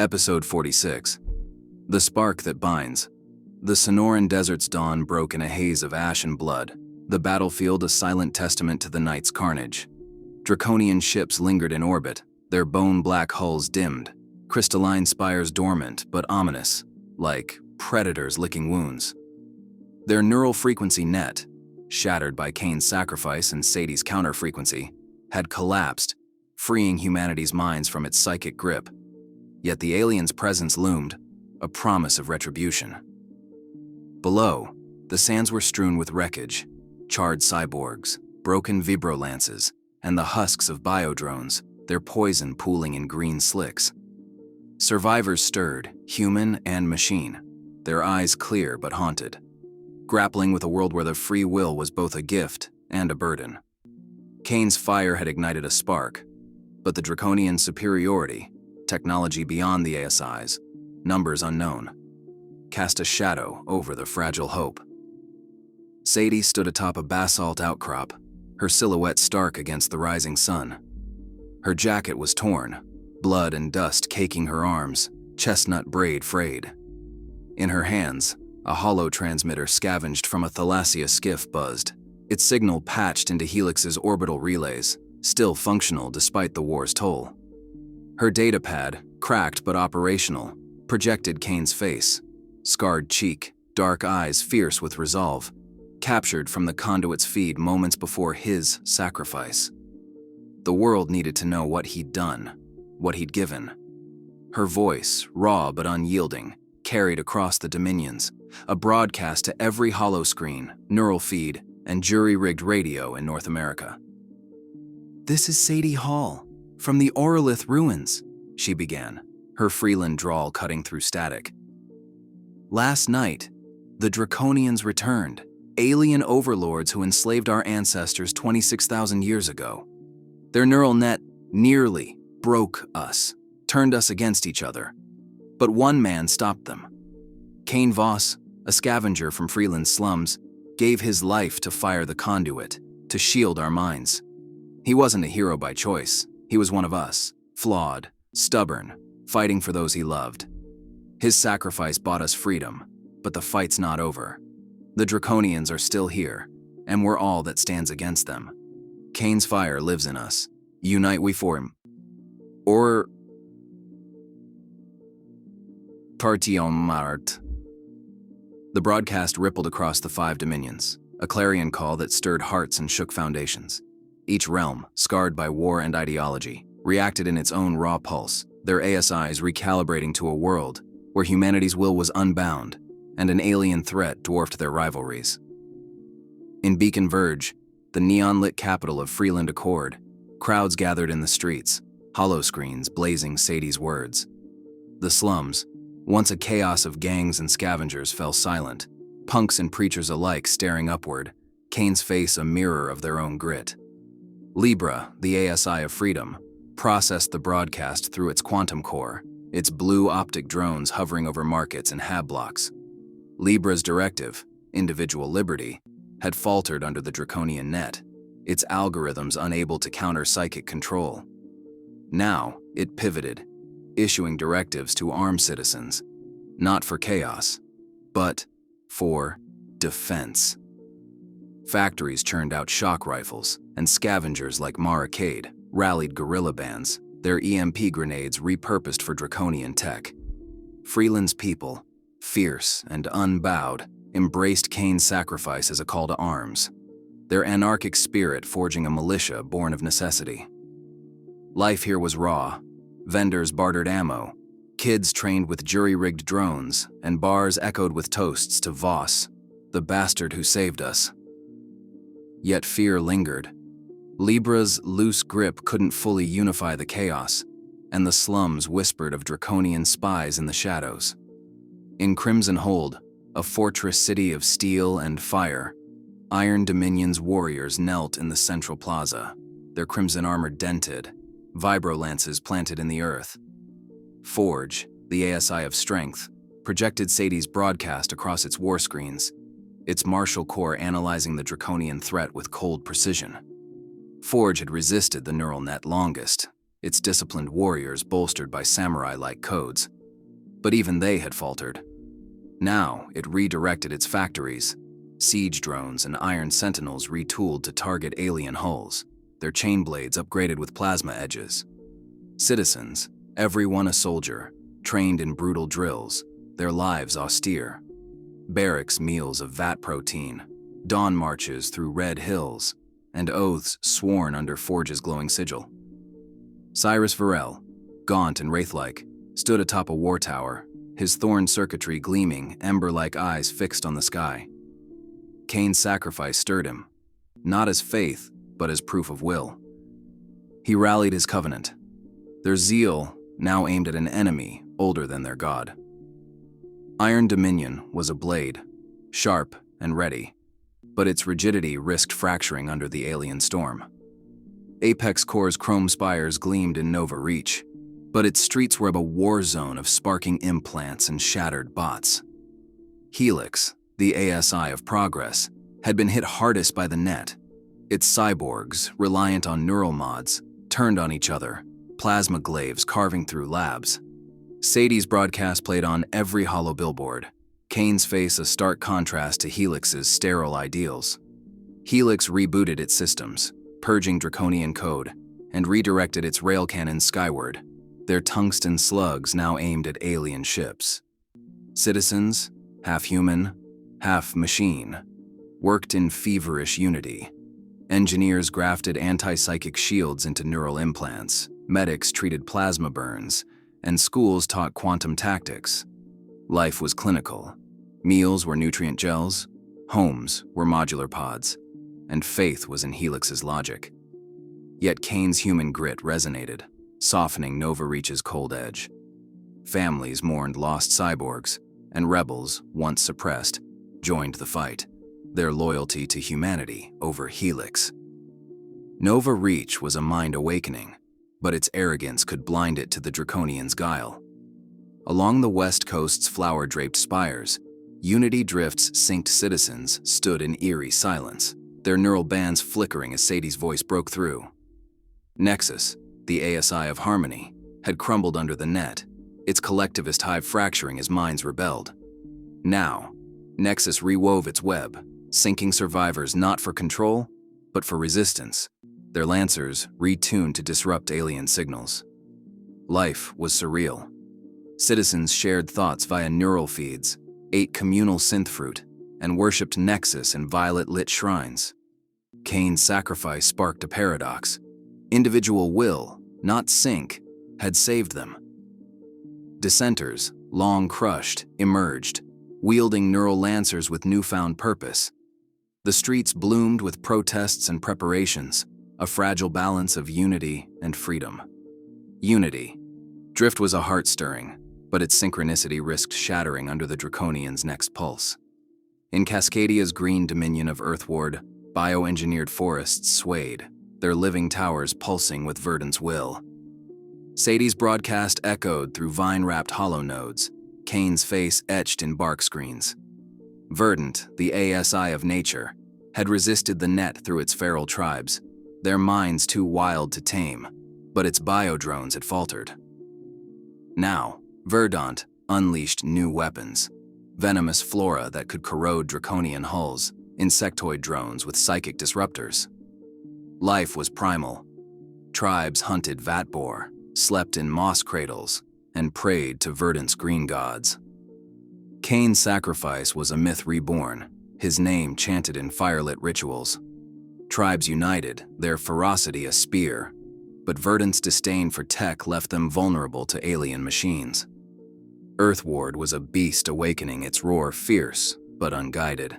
Episode 46. The Spark That Binds. The Sonoran Desert's dawn broke in a haze of ash and blood, the battlefield a silent testament to the night's carnage. Draconian ships lingered in orbit, their bone-black hulls dimmed, crystalline spires dormant but ominous, like predators licking wounds. Their neural frequency net, shattered by Kane's sacrifice and Sadie's counter-frequency, had collapsed, freeing humanity's minds from its psychic grip. Yet the aliens' presence loomed, a promise of retribution. Below, the sands were strewn with wreckage, charred cyborgs, broken vibrolances, and the husks of biodrones, their poison pooling in green slicks. Survivors stirred, human and machine, their eyes clear but haunted, grappling with a world where the free will was both a gift and a burden. Kane's fire had ignited a spark, but the Draconian superiority, technology beyond the ASIs, numbers unknown, cast a shadow over the fragile hope. Sadie stood atop a basalt outcrop, her silhouette stark against the rising sun. Her jacket was torn, blood and dust caking her arms, chestnut braid frayed. In her hands, a hollow transmitter scavenged from a Thalassia skiff buzzed, its signal patched into Helix's orbital relays, still functional despite the war's toll. Her datapad, cracked but operational, projected Kane's face, scarred cheek, dark eyes fierce with resolve, captured from the conduit's feed moments before his sacrifice. The world needed to know what he'd done, what he'd given. Her voice, raw but unyielding, carried across the dominions, a broadcast to every holoscreen, neural feed, and jury-rigged radio in North America. "This is Sadie Hall, from the Orolith ruins," she began, her Freeland drawl cutting through static. "Last night, the Draconians returned, alien overlords who enslaved our ancestors 26,000 years ago. Their neural net nearly broke us, turned us against each other. But one man stopped them. Kane Voss, a scavenger from Freeland's slums, gave his life to fire the conduit, to shield our minds. He wasn't a hero by choice. He was one of us, flawed, stubborn, fighting for those he loved. His sacrifice bought us freedom, but the fight's not over. The Draconians are still here, and we're all that stands against them. Kane's fire lives in us. Unite we for him. Or Partion Mart." The broadcast rippled across the 5 dominions, a clarion call that stirred hearts and shook foundations. Each realm, scarred by war and ideology, reacted in its own raw pulse, their ASIs recalibrating to a world where humanity's will was unbound and an alien threat dwarfed their rivalries. In Beacon Verge, the neon-lit capital of Freeland Accord, crowds gathered in the streets, holoscreens blazing Sadie's words. The slums, once a chaos of gangs and scavengers, fell silent, punks and preachers alike staring upward, Kane's face a mirror of their own grit. Libra, the ASI of freedom, processed the broadcast through its quantum core, its blue optic drones hovering over markets and hab blocks. Libra's directive, individual liberty, had faltered under the Draconian net, its algorithms unable to counter psychic control. Now, it pivoted, issuing directives to arm citizens, not for chaos, but for defense. Factories churned out shock rifles, and scavengers like Maracade rallied guerrilla bands, their EMP grenades repurposed for Draconian tech. Freeland's people, fierce and unbowed, embraced Kane's sacrifice as a call to arms, their anarchic spirit forging a militia born of necessity. Life here was raw. Vendors bartered ammo, kids trained with jury-rigged drones, and bars echoed with toasts to Voss, the bastard who saved us. Yet fear lingered. Libra's loose grip couldn't fully unify the chaos, and the slums whispered of Draconian spies in the shadows. In Crimson Hold, a fortress city of steel and fire, Iron Dominion's warriors knelt in the central plaza, their crimson armor dented, vibrolances planted in the earth. Forge, the ASI of strength, projected Sadie's broadcast across its war screens, its martial core analyzing the Draconian threat with cold precision. Forge had resisted the neural net longest, its disciplined warriors bolstered by samurai-like codes. But even they had faltered. Now, it redirected its factories. Siege drones and iron sentinels retooled to target alien hulls, their chain blades upgraded with plasma edges. Citizens, everyone a soldier, trained in brutal drills, their lives austere. Barracks meals of vat protein, dawn marches through red hills, and oaths sworn under Forge's glowing sigil. Cyrus Varel, gaunt and wraith-like, stood atop a war tower, his thorn circuitry gleaming, ember-like eyes fixed on the sky. Kane's sacrifice stirred him, not as faith, but as proof of will. He rallied his covenant, their zeal now aimed at an enemy older than their god. Iron Dominion was a blade, sharp and ready, but its rigidity risked fracturing under the alien storm. Apex Core's chrome spires gleamed in Nova Reach, but its streets were a war zone of sparking implants and shattered bots. Helix, the ASI of progress, had been hit hardest by the net. Its cyborgs, reliant on neural mods, turned on each other, plasma glaives carving through labs. Sadie's broadcast played on every hollow billboard, Kane's face a stark contrast to Helix's sterile ideals. Helix rebooted its systems, purging Draconian code, and redirected its rail cannons skyward, their tungsten slugs now aimed at alien ships. Citizens, half human, half machine, worked in feverish unity. Engineers grafted anti-psychic shields into neural implants, medics treated plasma burns, and schools taught quantum tactics. Life was clinical. Meals were nutrient gels, homes were modular pods, and faith was in Helix's logic. Yet Kane's human grit resonated, softening Nova Reach's cold edge. Families mourned lost cyborgs, and rebels, once suppressed, joined the fight, their loyalty to humanity over Helix. Nova Reach was a mind awakening, but its arrogance could blind it to the Draconian's guile. Along the West Coast's flower-draped spires, Unity Drift's synced citizens stood in eerie silence, their neural bands flickering as Sadie's voice broke through. Nexus, the ASI of harmony, had crumbled under the net, its collectivist hive fracturing as minds rebelled. Now, Nexus rewove its web, syncing survivors not for control, but for resistance, their lancers retuned to disrupt alien signals. Life was surreal. Citizens shared thoughts via neural feeds, ate communal synth fruit, and worshipped Nexus in violet-lit shrines. Kane's sacrifice sparked a paradox. Individual will, not sync, had saved them. Dissenters, long crushed, emerged, wielding neural lancers with newfound purpose. The streets bloomed with protests and preparations, a fragile balance of unity and freedom. Unity. Drift was a heart-stirring, but its synchronicity risked shattering under the Draconian's next pulse. In Cascadia's green dominion of Earthward, bioengineered forests swayed, their living towers pulsing with Verdant's will. Sadie's broadcast echoed through vine-wrapped hollow nodes, Kane's face etched in bark screens. Verdant, the ASI of nature, had resisted the net through its feral tribes, their minds too wild to tame, but its biodrones had faltered. Now, Verdant unleashed new weapons, venomous flora that could corrode Draconian hulls, insectoid drones with psychic disruptors. Life was primal. Tribes hunted vat boar, slept in moss cradles, and prayed to Verdant's green gods. Kane's sacrifice was a myth reborn, his name chanted in firelit rituals. Tribes united, their ferocity a spear, but Verdant's disdain for tech left them vulnerable to alien machines. Earthward was a beast awakening, its roar fierce but unguided.